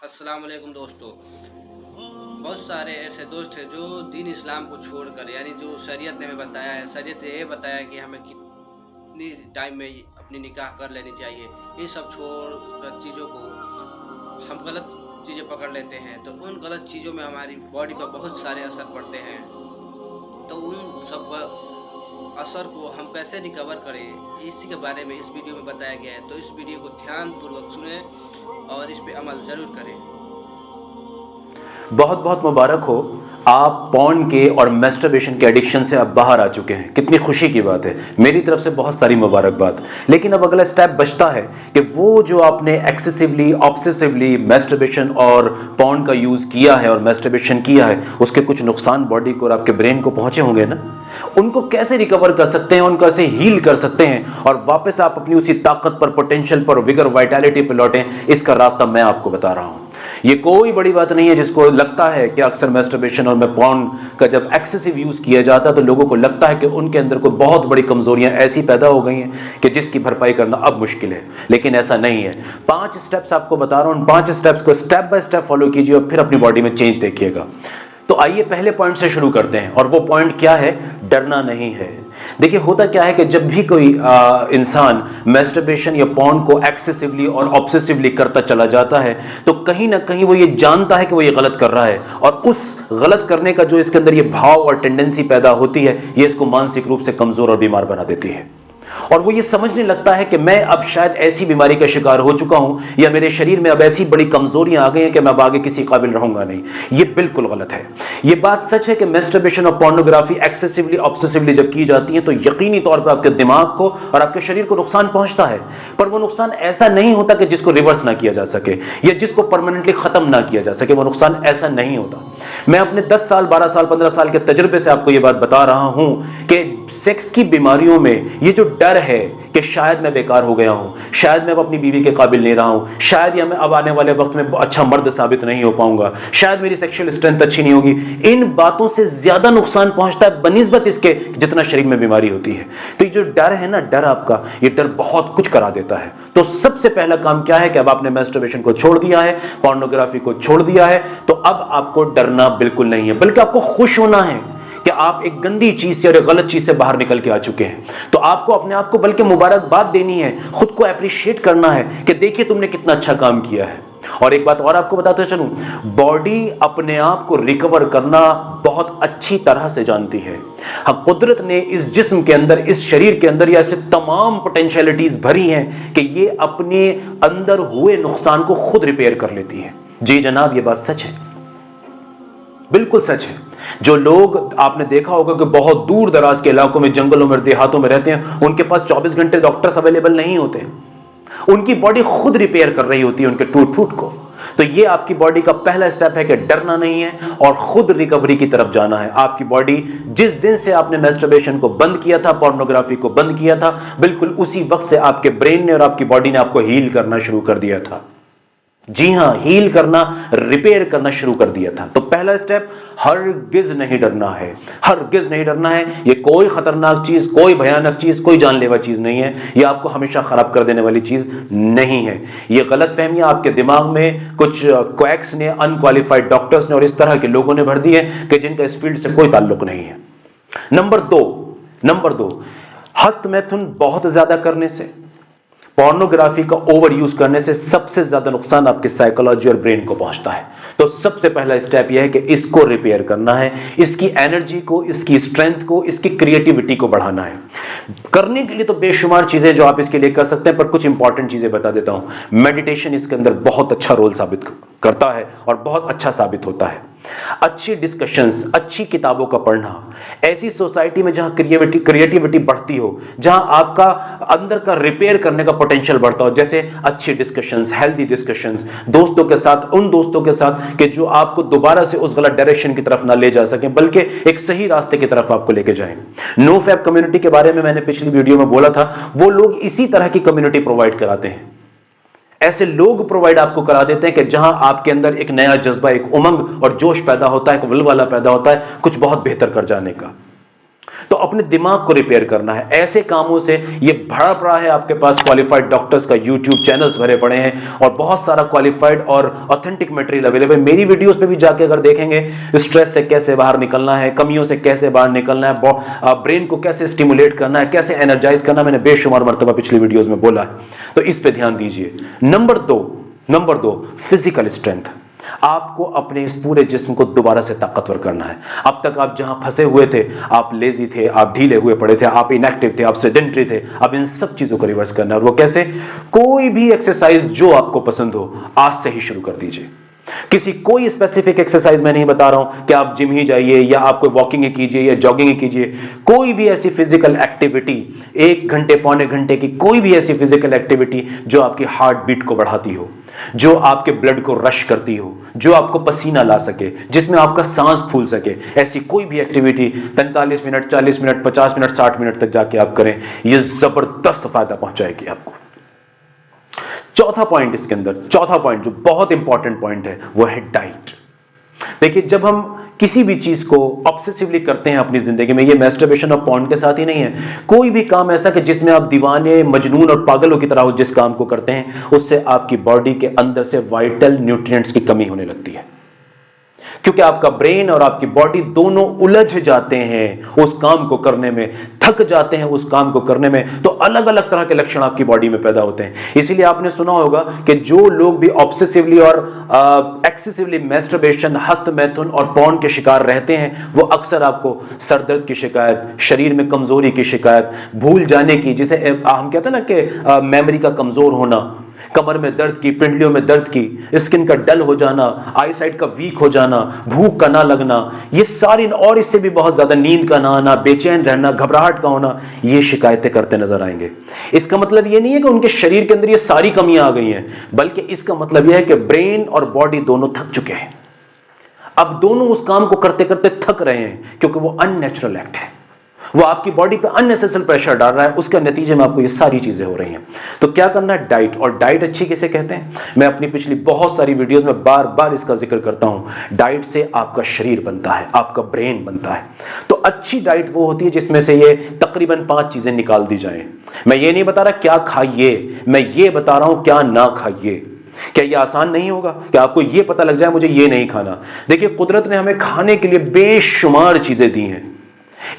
अस्सलाम वालेकुम दोस्तों। बहुत सारे ऐसे दोस्त हैं जो दीन इस्लाम को छोड़कर यानी जो शरीयत ने हमें बताया है, शरीयत ने ये बताया है कि हमें कितनी टाइम में अपनी निकाह कर लेनी चाहिए, ये सब छोड़कर चीज़ों को हम गलत चीज़ें पकड़ लेते हैं, तो उन गलत चीज़ों में हमारी बॉडी पर बहुत सारे असर पड़ते हैं। तो उन सब असर को हम कैसे रिकवर करें, इसी के बारे में इस वीडियो में बताया गया है। तो इस वीडियो को ध्यानपूर्वक सुनें और इस पे अमल ज़रूर करें। बहुत बहुत मुबारक हो। आप पॉर्न के और मैस्टरबेशन के एडिक्शन से अब बाहर आ चुके हैं। कितनी खुशी की बात है। मेरी तरफ से बहुत सारी मुबारकबाद। लेकिन अब अगला स्टेप बचता है कि वो जो आपने एक्सेसिवली ऑब्सेसिवली मैस्टरबेशन और पॉर्न का यूज़ किया है और मैस्टरबेशन किया है, उसके कुछ नुकसान बॉडी को और आपके ब्रेन को पहुंचे होंगे ना। उनको कैसे रिकवर कर सकते हैं, उनको कैसे हील कर सकते हैं और वापस आप अपनी उसी ताकत पर, पोटेंशियल पर, विगर, वाइटैलिटी पर लौटें, इसका रास्ता मैं आपको बता रहा हूं। ये कोई बड़ी बात नहीं है। जिसको लगता है कि अक्सर मैस्टरबेशन और पॉर्न का जब एक्सेसिव यूज किया जाता है तो लोगों को लगता है कि उनके अंदर कोई बहुत बड़ी कमजोरियां ऐसी पैदा हो गई हैं कि जिसकी भरपाई करना अब मुश्किल है। लेकिन ऐसा नहीं है। 5 स्टेप्स आपको बता रहा हूं, उन 5 स्टेप्स को स्टेप बाय स्टेप फॉलो कीजिए और फिर अपनी बॉडी में चेंज देखिएगा। तो आइए पहले पॉइंट से शुरू करते हैं और वो पॉइंट क्या है? डरना नहीं है। देखिए, होता क्या है कि जब भी कोई इंसान मैस्टरबेशन या पॉर्न को एक्सेसिवली और ऑब्सेसिवली करता चला जाता है तो कहीं ना कहीं वो ये जानता है कि वो ये गलत कर रहा है और उस गलत करने का जो इसके अंदर ये भाव और टेंडेंसी पैदा होती है, ये इसको मानसिक रूप से कमजोर और बीमार बना देती है। और वो ये समझने लगता है कि मैं अब शायद ऐसी बीमारी का शिकार हो चुका हूं या मेरे शरीर में अब ऐसी बड़ी कमजोरियां आ गई हैं कि मैं अब आगे किसी काबिल रहूंगा नहीं। ये बिल्कुल गलत है। ये बात सच है कि मैस्टरबेशन और पोर्नोग्राफी एक्सेसिवली ऑब्सेसिवली जब की जाती है तो यकीनी तौर पर आपके दिमाग को और आपके शरीर को नुकसान पहुंचता है। पर वो नुकसान ऐसा नहीं होता कि जिसको रिवर्स ना किया जा सके या जिसको परमानेंटली खत्म ना किया जा सके। वो नुकसान ऐसा नहीं होता। मैं अपने 10 साल, 12 साल, 15 साल के तजुर्बे से आपको यह बात बता रहा हूं कि सेक्स की बीमारियों में ये जो डर है कि शायद मैं बेकार हो गया हूं, शायद मैं अब अपनी बीवी के काबिल नहीं रहा हूं, शायद या मैं अब आने वाले वक्त में अच्छा मर्द साबित नहीं हो पाऊंगा, शायद मेरी सेक्सुअल स्ट्रेंथ अच्छी नहीं होगी, इन बातों से ज्यादा नुकसान पहुंचता है बनिस्बत इसके जितना शरीर में बीमारी होती है। तो ये जो डर है ना, डर आपका, ये डर बहुत कुछ करा देता है। तो सबसे पहला काम क्या है कि अब आपने मैस्टरबेशन को छोड़ दिया है, पोर्नोग्राफी को छोड़ दिया है, तो अब आपको डरना बिल्कुल नहीं है, बल्कि आपको खुश होना है कि आप एक गंदी चीज से और एक गलत चीज से बाहर निकल के आ चुके हैं। तो आपको अपने आप को बल्कि मुबारकबाद देनी है, खुद को अप्रिशिएट करना है कि देखिए तुमने कितना अच्छा काम किया है। और एक बात और आपको बताते चलूं, बॉडी अपने आप को रिकवर करना बहुत अच्छी तरह से जानती है। हाँ, कुदरत ने इस जिस्म के अंदर, इस शरीर के अंदर, या ऐसे तमाम पोटेंशियलिटीज भरी हैं कि ये अपने अंदर हुए नुकसान को खुद रिपेयर कर लेती है। जी जनाब, ये बात सच है, बिल्कुल सच है। जो लोग आपने देखा होगा कि बहुत दूर दराज के इलाकों में, जंगलों में, देहातों में रहते हैं, उनके पास 24 घंटे डॉक्टर्स अवेलेबल नहीं होते। उनकी बॉडी खुद रिपेयर कर रही होती है उनके टूट फूट को। तो ये आपकी बॉडी का पहला स्टेप है कि डरना नहीं है और खुद रिकवरी की तरफ जाना है। आपकी बॉडी जिस दिन से आपने मैस्टरबेशन को बंद किया था, पोर्नोग्राफी को बंद किया था, बिल्कुल उसी वक्त से आपके ब्रेन ने और आपकी बॉडी ने आपको हील करना शुरू कर दिया था। जी हां, हील करना, रिपेयर करना शुरू कर दिया था। तो पहला स्टेप, हरगिज नहीं डरना है। हरगिज नहीं डरना है। ये कोई खतरनाक चीज, कोई भयानक चीज, कोई जानलेवा चीज नहीं है। ये आपको हमेशा खराब कर देने वाली चीज नहीं है। ये गलतफहमियां आपके दिमाग में कुछ क्वैक्स ने, अनक्वालिफाइड डॉक्टर्स ने और इस तरह के लोगों ने भर दी है कि जिनका इस फील्ड से कोई ताल्लुक नहीं है। नंबर दो, हस्तमैथुन बहुत ज्यादा करने से, पोर्नोग्राफी का ओवर यूज करने से सबसे ज्यादा नुकसान आपके साइकोलॉजी और ब्रेन को पहुंचता है। तो सबसे पहला स्टेप यह है कि इसको रिपेयर करना है, इसकी एनर्जी को, इसकी स्ट्रेंथ को, इसकी क्रिएटिविटी को बढ़ाना है। करने के लिए तो बेशुमार चीजें जो आप इसके लिए कर सकते हैं, पर कुछ इंपॉर्टेंट चीजें बता देता हूं। मेडिटेशन इसके अंदर बहुत अच्छा रोल साबित करता है और बहुत अच्छा साबित होता है। अच्छी डिस्कशंस, अच्छी किताबों का पढ़ना, ऐसी सोसाइटी में जहां क्रिएटिविटी बढ़ती हो, जहां आपका अंदर का रिपेयर करने का पोटेंशियल बढ़ता हो, जैसे अच्छी डिस्कशंस, हेल्दी डिस्कशंस, दोस्तों के साथ, उन दोस्तों के साथ कि जो आपको दोबारा से उस गलत डायरेक्शन की तरफ ना ले जा सकें, बल्कि एक सही रास्ते की तरफ आपको लेके जाएं। नो फैब कम्युनिटी के बारे में मैंने पिछली वीडियो में बोला था। वो लोग इसी तरह की कम्युनिटी प्रोवाइड कराते हैं। ऐसे लोग प्रोवाइड आपको करा देते हैं कि जहां आपके अंदर एक नया जज्बा, एक उमंग और जोश पैदा होता है, एक वलवला पैदा होता है कुछ बहुत बेहतर कर जाने का। तो अपने दिमाग को रिपेयर करना है। ऐसे कामों से ये भरा पड़ा है, आपके पास क्वालिफाइड डॉक्टर्स का यूट्यूब चैनल्स भरे पड़े हैं और बहुत सारा क्वालिफाइड और ऑथेंटिक मटेरियल अवेलेबल। मेरी वीडियोस पे भी जाके अगर देखेंगे, स्ट्रेस से कैसे बाहर निकलना है, कमियों से कैसे बाहर निकलना है, ब्रेन को कैसे स्टिमुलेट करना है, कैसे एनर्जाइज करना, मैंने बेशुमार मरतबा पिछली वीडियोस में बोला है, तो इस पे ध्यान दीजिए। नंबर दो फिजिकल स्ट्रेंथ। आपको अपने इस पूरे जिस्म को दोबारा से ताकतवर करना है। अब तक आप जहां फंसे हुए थे, आप लेजी थे, आप ढीले हुए पड़े थे, आप इनएक्टिव थे, आप सेडेंटरी थे, अब इन सब चीजों को रिवर्स करना है। और वो कैसे? कोई भी एक्सरसाइज जो आपको पसंद हो, आज से ही शुरू कर दीजिए। कोई स्पेसिफिक एक्सरसाइज मैं नहीं बता रहा हूं कि आप जिम ही जाइए या आप कोई वॉकिंग ही कीजिए या जॉगिंग ही कीजिए। कोई भी ऐसी फिजिकल एक्टिविटी, 1 घंटे पौने घंटे की कोई भी ऐसी फिजिकल एक्टिविटी जो आपकी हार्ट बीट को बढ़ाती हो, जो आपके ब्लड को रश करती हो, जो आपको पसीना ला सके, जिसमें आपका सांस फूल सके, ऐसी कोई भी activity 45 minute, 40 minute, 50 minute, 60 minute तक जाके आप करें, यह जबरदस्त फायदा पहुंचाएगी आपको। चौथा पॉइंट इसके अंदर, चौथा पॉइंट जो बहुत इंपॉर्टेंट पॉइंट है, वो है डाइट। देखिए, जब हम किसी भी चीज को ऑब्सेसिवली करते हैं अपनी जिंदगी में, ये मैस्टरबेशन और पॉर्न के साथ ही नहीं है, कोई भी काम ऐसा कि जिसमें आप दीवाने, मजनून और पागलों की तरह हो जिस काम को करते हैं, उससे आपकी बॉडी के अंदर से वाइटल न्यूट्रिएंट्स की कमी होने लगती है, क्योंकि आपका ब्रेन और आपकी बॉडी दोनों उलझ जाते हैं उस काम को करने में, थक जाते हैं उस काम को करने में, तो अलग अलग तरह के लक्षण आपकी बॉडी में पैदा होते हैं। इसीलिए आपने सुना होगा कि जो लोग भी ऑब्सेसिवली और एक्सेसिवली मैस्टरबेशन, हस्त मैथुन और पॉर्न के शिकार रहते हैं, वो अक्सर आपको सरदर्द की शिकायत, शरीर में कमजोरी की शिकायत, भूल जाने की, जिसे हम कहते हैं ना कि मेमोरी का कमजोर होना, कमर में दर्द की, पिंडलियों में दर्द की, स्किन का डल हो जाना, आई साइट का वीक हो जाना, भूख का ना लगना, ये सारी और इससे भी बहुत ज्यादा नींद का ना आना, बेचैन रहना, घबराहट का होना, ये शिकायतें करते नजर आएंगे। इसका मतलब ये नहीं है कि उनके शरीर के अंदर ये सारी कमियां आ गई हैं, बल्कि इसका मतलब यह है कि ब्रेन और बॉडी दोनों थक चुके हैं। अब दोनों उस काम को करते करते थक रहे हैं, क्योंकि वो अननेचुरल एक्ट है, वो आपकी बॉडी पे अननेसेसरी प्रेशर डाल रहा है, उसके नतीजे में आपको ये सारी चीजें हो रही हैं। तो क्या करना है? डाइट। और डाइट अच्छी किसे कहते हैं? मैं अपनी पिछली बहुत सारी वीडियोस में बार बार इसका जिक्र करता हूं। डाइट से आपका शरीर बनता है, आपका ब्रेन बनता है। तो अच्छी डाइट वो होती है जिसमें से ये तकरीबन 5 चीजें निकाल दी जाएं। मैं ये नहीं बता रहा क्या खाइए, मैं ये बता रहा हूं क्या ना खाइए। क्या ये आसान नहीं होगा कि आपको ये पता लग जाए मुझे ये नहीं खाना? देखिए, कुदरत ने हमें खाने के लिए बेशुमार चीजें दी हैं,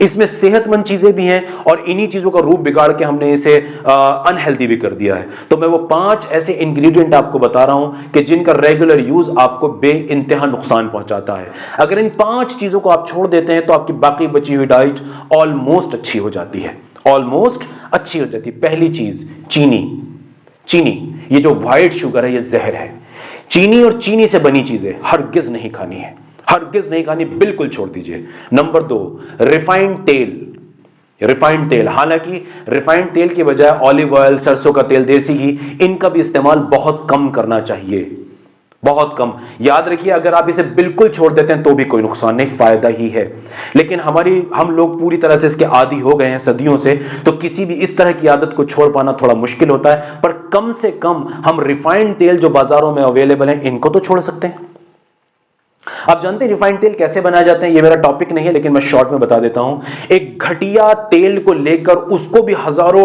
इसमें सेहतमंद चीजें भी हैं और इन्हीं चीजों का रूप बिगाड़ के हमने इसे अनहेल्दी भी कर दिया है। तो मैं वो 5 ऐसे इंग्रेडिएंट आपको बता रहा हूं कि जिनका रेगुलर यूज आपको बेइंतहा नुकसान पहुंचाता है। अगर इन 5 चीजों को आप छोड़ देते हैं तो आपकी बाकी बची हुई डाइट ऑलमोस्ट अच्छी हो जाती है, ऑलमोस्ट अच्छी हो जाती है। पहली चीज, चीनी। ये जो व्हाइट शुगर है, ये जहर है। चीनी और चीनी से बनी चीजें हरगिज नहीं खानी है, हरगिज नहीं खानी, बिल्कुल छोड़ दीजिए। नंबर 2, रिफाइंड तेल। हालांकि रिफाइंड तेल की बजाय ऑलिव ऑयल, सरसों का तेल, देसी घी, इनका भी इस्तेमाल बहुत कम करना चाहिए, बहुत कम। याद रखिए, अगर आप इसे बिल्कुल छोड़ देते हैं तो भी कोई नुकसान नहीं, फायदा ही है। लेकिन हम लोग पूरी तरह से इसके आदी हो गए हैं सदियों से, तो किसी भी इस तरह की आदत को छोड़ पाना थोड़ा मुश्किल होता है। पर कम से कम हम रिफाइंड तेल जो बाजारों में अवेलेबल है, इनको तो छोड़ सकते हैं। आप जानते हैं रिफाइंड तेल कैसे बनाए जाते हैं? ये मेरा टॉपिक नहीं है, लेकिन मैं शॉर्ट में बता देता हूं। एक घटिया तेल को लेकर उसको भी हजारों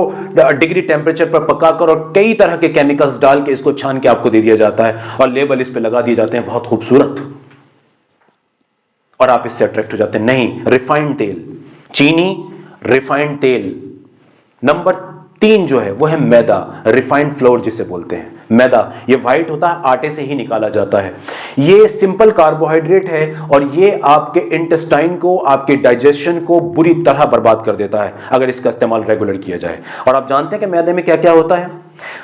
डिग्री टेम्परेचर पर पकाकर और कई तरह के केमिकल्स डाल के इसको छान के आपको दे दिया जाता है और लेबल इस पे लगा दिए जाते हैं बहुत खूबसूरत, और आप इससे अट्रैक्ट हो जाते हैं। नहीं, रिफाइंड तेल, चीनी, रिफाइंड तेल। नंबर 3 जो है वो है मैदा, रिफाइंड फ्लोर जिसे बोलते हैं। मैदा ये व्हाइट होता है, आटे से ही निकाला जाता है। ये सिंपल कार्बोहाइड्रेट है और ये आपके इंटेस्टाइन को, आपके डाइजेशन को बुरी तरह बर्बाद कर देता है अगर इसका इस्तेमाल रेगुलर किया जाए। और आप जानते हैं कि मैदे में क्या क्या होता है?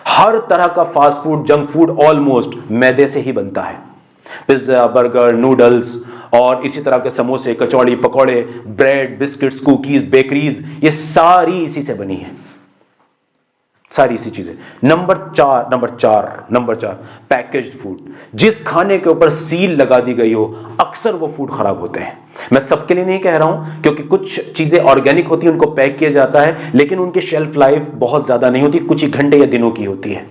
हर तरह का fast food, junk food almost मैदे से ही बनता है। पिज्जा, बर्गर, नूडल्स और इसी तरह के समोसे, कचौड़ी, पकौड़े, ब्रेड, बिस्किट्स, कुकीज, बेकरीज, ये सारी इसी से बनी है, सारी इसी चीजें। नंबर चार, पैकेज्ड फूड। जिस खाने के ऊपर सील लगा दी गई हो, अक्सर वो फूड खराब होते हैं। मैं सबके लिए नहीं कह रहा हूं, क्योंकि कुछ चीजें ऑर्गेनिक होती हैं, उनको पैक किया जाता है, लेकिन उनकी शेल्फ लाइफ बहुत ज्यादा नहीं होती, कुछ ही घंटे या दिनों की होती है।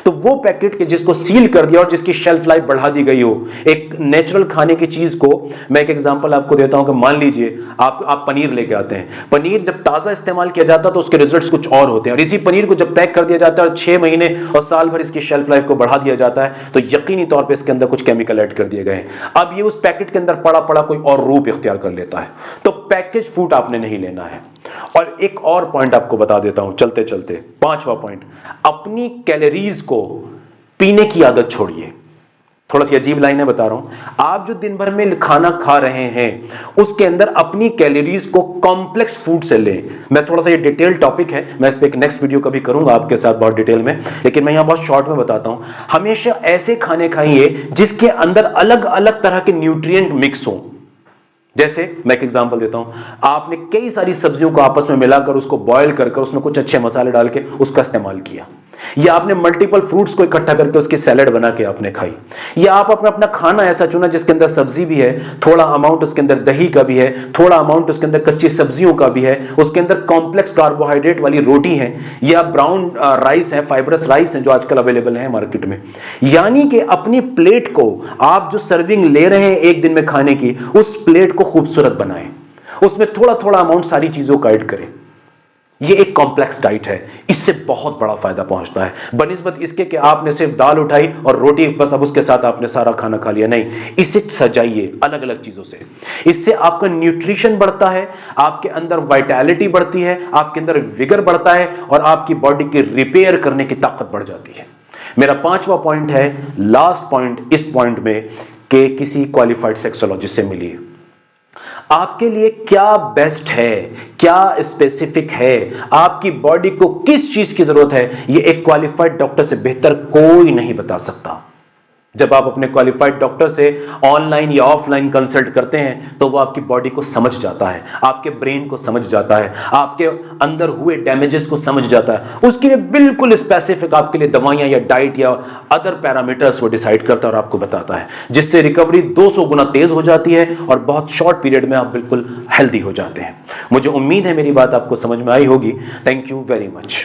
तो वो पैकेट के जिसको सील कर दिया और जिसकी शेल्फ लाइफ बढ़ा दी गई हो, एक नेचुरल खाने की चीज को मैं एक एग्जांपल आपको देता हूं कि मान लीजिए आप पनीर लेके आते हैं। पनीर जब ताजा इस्तेमाल किया जाता है तो उसके रिजल्ट्स कुछ और होते हैं, और इसी पनीर को जब पैक कर दिया जाता है और 6 महीने और साल भर इसकी शेल्फ लाइफ को बढ़ा दिया जाता है तो यकीनी तौर पे इसके अंदर कुछ केमिकल ऐड कर दिए गए हैं। अब ये उस पैकेट के अंदर पड़ा पड़ा कोई और रूप इख्तियार कर लेता है। तो पैकेज फूड आपने नहीं लेना है। और एक और पॉइंट आपको बता देता हूं चलते चलते, 5वां पॉइंट, अपनी कैलोरीज को पीने की आदत छोड़िए। थोड़ा सी अजीब लाइन है, बता रहा हूं। आप जो दिन भर में खाना खा रहे हैं उसके अंदर अपनी कैलोरीज को कॉम्प्लेक्स फूड से लें। मैं थोड़ा सा, ये डिटेल टॉपिक है, मैं इस पे एक नेक्स्ट वीडियो कभी करूंगा आपके साथ बहुत डिटेल में, लेकिन मैं यहां बहुत शॉर्ट में बताता हूं। हमेशा ऐसे खाने खाइए जिसके अंदर अलग अलग तरह के न्यूट्रिएंट मिक्स हों। जैसे मैं एक एग्जांपल देता हूं, आपने कई सारी सब्जियों को आपस में मिलाकर उसको बॉयल करके उसमें कुछ अच्छे मसाले डाल के उसका इस्तेमाल किया, या आपने मल्टीपल फ्रूट्स को इकट्ठा करके उसकी सैलेड बना के आपने खाई, या आप अपना खाना ऐसा चुना जिसके अंदर सब्जी भी है, थोड़ा अमाउंट उसके अंदर दही का भी है, थोड़ा अमाउंट उसके अंदर कच्ची सब्जियों का भी है, उसके अंदर कॉम्प्लेक्स कार्बोहाइड्रेट वाली रोटी है, या ब्राउन राइस है, फाइबरस राइस है जो आजकल अवेलेबल है मार्केट में। यानी कि अपनी प्लेट को, आप जो सर्विंग ले रहे हैं एक दिन में खाने की, उस प्लेट को खूबसूरत बनाएं, उसमें थोड़ा थोड़ा अमाउंट सारी चीजों का ऐड करें। ये एक कॉम्प्लेक्स डाइट है, इससे बहुत बड़ा फायदा पहुंचता है बनिस्बत इसके कि आपने सिर्फ दाल उठाई और रोटी, बस अब उसके साथ आपने सारा खाना खा लिया। नहीं, इसे सजाइए अलग अलग चीजों से। इससे आपका न्यूट्रिशन बढ़ता है, आपके अंदर वाइटैलिटी बढ़ती है, आपके अंदर विगर बढ़ता है, और आपकी बॉडी की रिपेयर करने की ताकत बढ़ जाती है। मेरा 5वां पॉइंट है, लास्ट पॉइंट इस पॉइंट में, कि किसी क्वालिफाइड सेक्सोलॉजिस्ट से मिलिए। आपके लिए क्या बेस्ट है, क्या स्पेसिफिक है, आपकी बॉडी को किस चीज की जरूरत है, यह एक क्वालिफाइड डॉक्टर से बेहतर कोई नहीं बता सकता। जब आप अपने क्वालिफाइड डॉक्टर से ऑनलाइन या ऑफलाइन कंसल्ट करते हैं तो वो आपकी बॉडी को समझ जाता है, आपके ब्रेन को समझ जाता है, आपके अंदर हुए डैमेजेस को समझ जाता है, उसके लिए बिल्कुल स्पेसिफिक आपके लिए दवाइयां या डाइट या अदर पैरामीटर्स वो डिसाइड करता है और आपको बताता है, जिससे रिकवरी 200 गुना तेज हो जाती है और बहुत शॉर्ट पीरियड में आप बिल्कुल हेल्दी हो जाते हैं। मुझे उम्मीद है मेरी बात आपको समझ में आई होगी। Thank you very much.